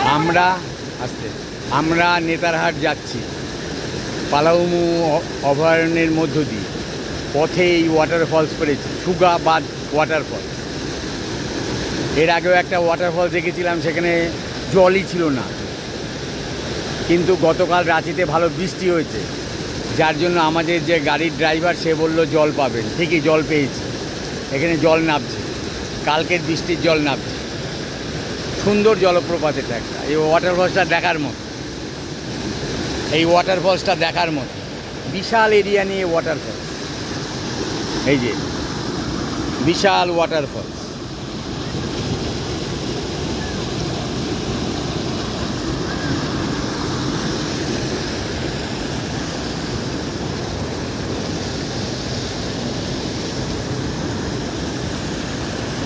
আমরা আসতে আমরা নেতারহাট যাচ্ছি পালাউমু অভয়ারণ্যের মধ্য দিয়ে। পথে এই ওয়াটারফলস পড়েছি, সুগাবাদ ওয়াটারফলস। এর আগেও একটা ওয়াটারফলস দেখেছিলাম, সেখানে জলই ছিল না, কিন্তু গতকাল রাঁচিতে ভালো বৃষ্টি হয়েছে, যার জন্য আমাদের যে গাড়ির ড্রাইভার সে বলল জল পাবেন। ঠিকই জল পেয়েছি, এখানে জল নামছে, কালকের বৃষ্টির জল নামছে। সুন্দর জলপ্রপাত এটা একটা। এই ওয়াটারফলসটা দেখার মতো, এই ওয়াটারফলসটা দেখার মতো। বিশাল এরিয়া নিয়ে ওয়াটারফলস, এই যে বিশাল ওয়াটারফলস।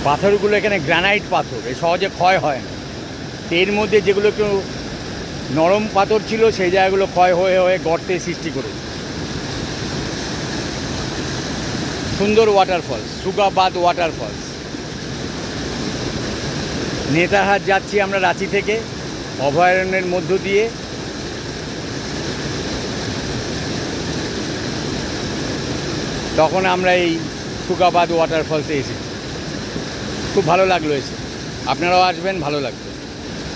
পাথরগুলো এখানে গ্রানাইট পাথর, এ সহজে ক্ষয় হয় না। এর মধ্যে যেগুলো একটু নরম পাথর ছিল সেই জায়গাগুলো ক্ষয় হয়ে হয়ে গর্তের সৃষ্টি করেছে। সুন্দর ওয়াটারফলস, সুগাবাদ ওয়াটারফলস। নেতারহাট যাচ্ছি আমরা রাঁচি থেকে, অভয়ারণ্যের মধ্য দিয়ে। তখন আমরা এই সুগাবাদ ওয়াটারফলসে এসেছি, খুব ভালো লাগলো এসে। আপনারাও আসবেন, ভালো লাগবে।